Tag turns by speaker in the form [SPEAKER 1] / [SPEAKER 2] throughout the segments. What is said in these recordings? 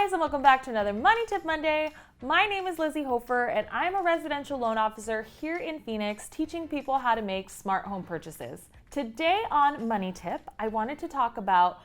[SPEAKER 1] guys, and welcome back to another Money Tip Monday. My name is Lizzie Hofer, and I'm a residential loan officer here in Phoenix, teaching people how to make smart home purchases. Today on Money Tip, I wanted to talk about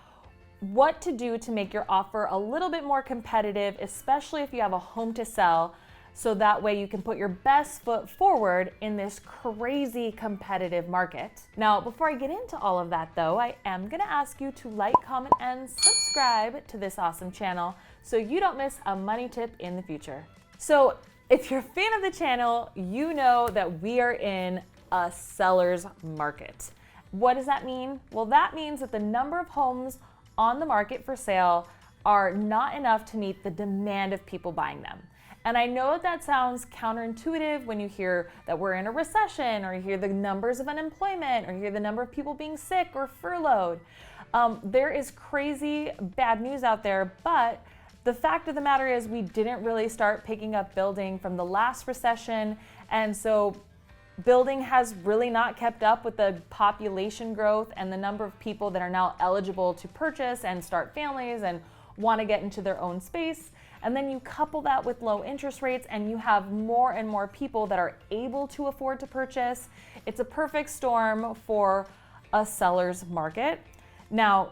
[SPEAKER 1] what to do to make your offer a little bit more competitive, especially if you have a home to sell, so that way you can put your best foot forward in this crazy competitive market. Now, before I get into all of that though, I am gonna ask you to like, comment, and subscribe to this awesome channel so you don't miss a money tip in the future. So if you're a fan of the channel, you know that we are in a seller's market. What does that mean? Well, that means that the number of homes on the market for sale are not enough to meet the demand of people buying them. And I know that sounds counterintuitive when you hear that we're in a recession, or you hear the numbers of unemployment, or you hear the number of people being sick or furloughed. There is crazy bad news out there, but the fact of the matter is we didn't really start picking up building from the last recession, and so building has really not kept up with the population growth and the number of people that are now eligible to purchase and start families and want to get into their own space. And then you couple that with low interest rates and you have more and more people that are able to afford to purchase. It's a perfect storm for a seller's market. Now,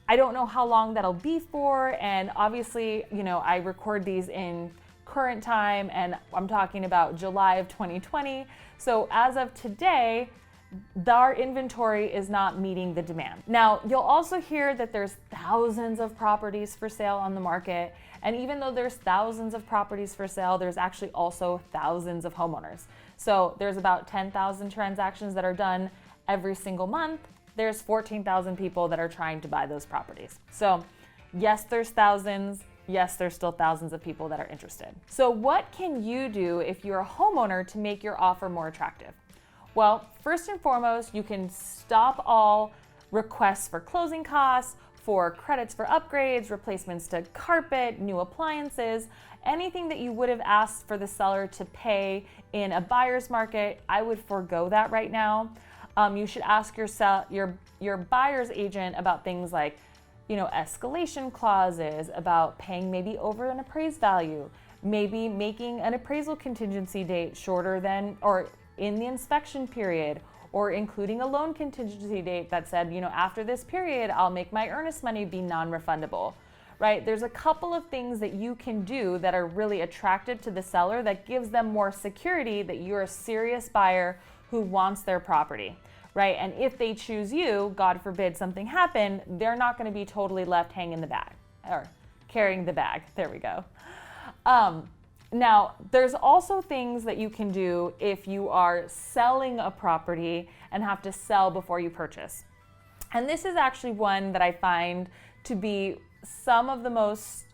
[SPEAKER 1] I don't know how long that'll be for, and obviously, I record these in current time, and I'm talking about July of 2020. So as of today, our inventory is not meeting the demand. Now, you'll also hear that there's thousands of properties for sale on the market. And even though there's thousands of properties for sale, there's actually also thousands of homeowners. So there's about 10,000 transactions that are done every single month. There's 14,000 people that are trying to buy those properties. So yes, there's thousands. Yes, there's still thousands of people that are interested. So what can you do if you're a homeowner to make your offer more attractive? Well, first and foremost, you can stop all requests for closing costs, for credits for upgrades, replacements to carpet, new appliances, anything that you would have asked for the seller to pay in a buyer's market. I would forego that right now. You should ask your buyer's agent about things like, escalation clauses, about paying maybe over an appraised value, maybe making an appraisal contingency date shorter than or in the inspection period, or including a loan contingency date that said, after this period, I'll make my earnest money be non-refundable, right? There's a couple of things that you can do that are really attractive to the seller that gives them more security that you're a serious buyer who wants their property, right? And if they choose you, God forbid something happened, they're not gonna be totally left hanging the bag, or carrying the bag, there we go. Now, there's also things that you can do if you are selling a property and have to sell before you purchase. And this is actually one that I find to be some of the most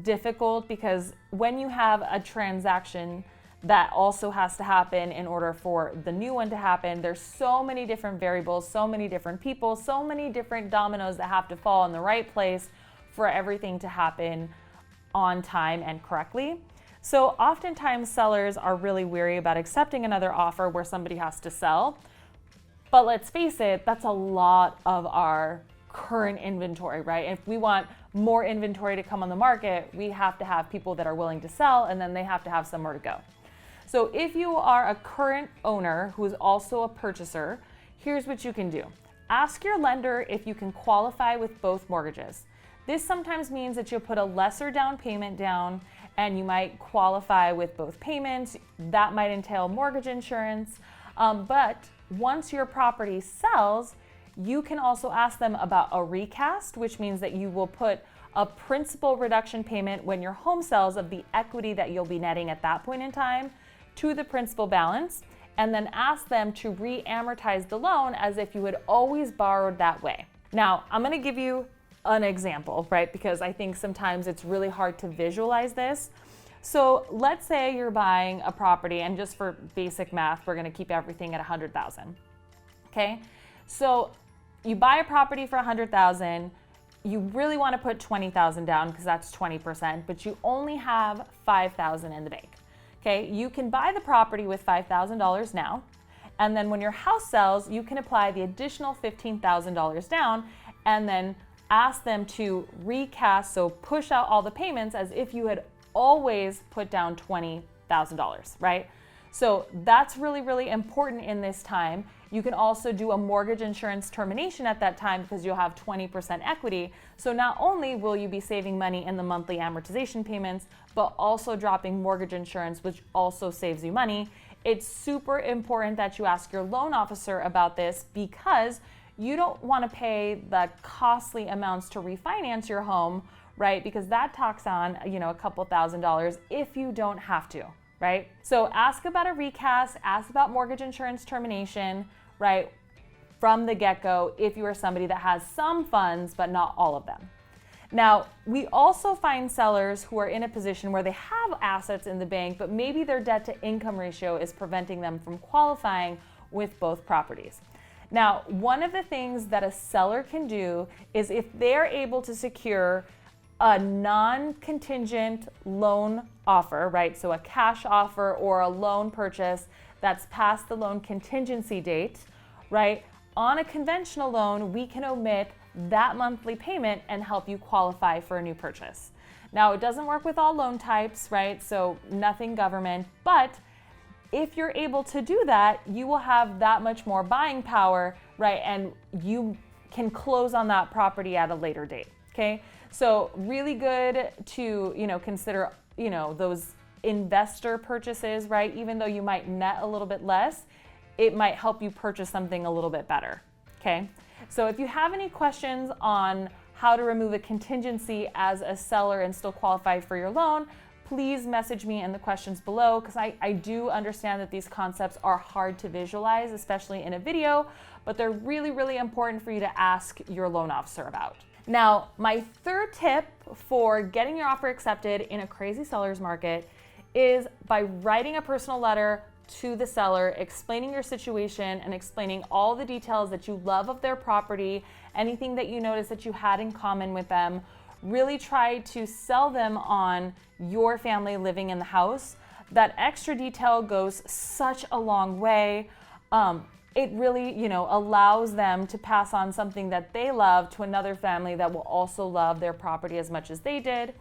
[SPEAKER 1] difficult, because when you have a transaction that also has to happen in order for the new one to happen, there's so many different variables, so many different people, so many different dominoes that have to fall in the right place for everything to happen on time and correctly. So oftentimes sellers are really weary about accepting another offer where somebody has to sell. But let's face it, that's a lot of our current inventory, right? If we want more inventory to come on the market, we have to have people that are willing to sell, and then they have to have somewhere to go. So if you are a current owner who is also a purchaser, here's what you can do. Ask your lender if you can qualify with both mortgages. This sometimes means that you'll put a lesser down payment down, and you might qualify with both payments. That might entail mortgage insurance. But once your property sells, you can also ask them about a recast, which means that you will put a principal reduction payment when your home sells of the equity that you'll be netting at that point in time to the principal balance, and then ask them to re-amortize the loan as if you had always borrowed that way. Now, I'm gonna give you an example, right? Because I think sometimes it's really hard to visualize this. So let's say you're buying a property, and just for basic math, we're gonna keep everything at 100,000, okay? So you buy a property for 100,000, you really wanna put 20,000 down because that's 20%, but you only have 5,000 in the bank, okay? You can buy the property with $5,000 now, and then when your house sells, you can apply the additional $15,000 down, and then ask them to recast, so push out all the payments as if you had always put down $20,000, right? So that's really, really important in this time. You can also do a mortgage insurance termination at that time because you'll have 20% equity. So not only will you be saving money in the monthly amortization payments, but also dropping mortgage insurance, which also saves you money. It's super important that you ask your loan officer about this because you don't want to pay the costly amounts to refinance your home, right? Because that talks on, a couple $1,000s if you don't have to, right? So ask about a recast, ask about mortgage insurance termination, right? From the get-go, if you are somebody that has some funds, but not all of them. Now, we also find sellers who are in a position where they have assets in the bank, but maybe their debt to income ratio is preventing them from qualifying with both properties. Now, one of the things that a seller can do is if they're able to secure a non-contingent loan offer, right? So a cash offer or a loan purchase that's past the loan contingency date, right? On a conventional loan, we can omit that monthly payment and help you qualify for a new purchase. Now, it doesn't work with all loan types, right? So nothing government, but if you're able to do that, you will have that much more buying power, right? And you can close on that property at a later date, okay? So really good to, consider, those investor purchases, right? Even though you might net a little bit less, it might help you purchase something a little bit better, okay? So if you have any questions on how to remove a contingency as a seller and still qualify for your loan, please message me in the questions below because I do understand that these concepts are hard to visualize, especially in a video, but they're really, really important for you to ask your loan officer about. Now, my third tip for getting your offer accepted in a crazy seller's market is by writing a personal letter to the seller, explaining your situation and explaining all the details that you love of their property, anything that you notice that you had in common with them. Really try to sell them on your family living in the house. That extra detail goes such a long way. It really, allows them to pass on something that they love to another family that will also love their property as much as they did.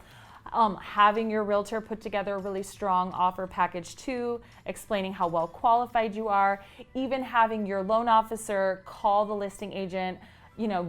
[SPEAKER 1] Having your realtor put together a really strong offer package too, explaining how well qualified you are, even having your loan officer call the listing agent,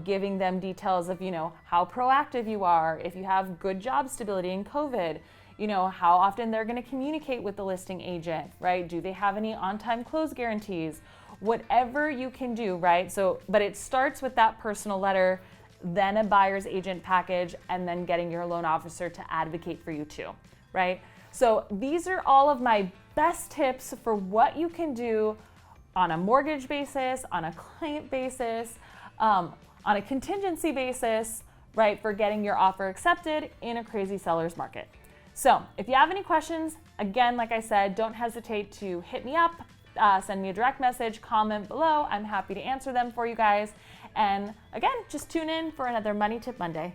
[SPEAKER 1] giving them details of, how proactive you are, if you have good job stability in COVID, how often they're going to communicate with the listing agent, right? Do they have any on-time close guarantees? Whatever you can do, right? So, but it starts with that personal letter, then a buyer's agent package, and then getting your loan officer to advocate for you too, right? So these are all of my best tips for what you can do on a mortgage basis, on a client basis, on a contingency basis, right, for getting your offer accepted in a crazy seller's market. So if you have any questions, again, like I said, don't hesitate to hit me up, send me a direct message, comment below. I'm happy to answer them for you guys. And again, just tune in for another Money Tip Monday.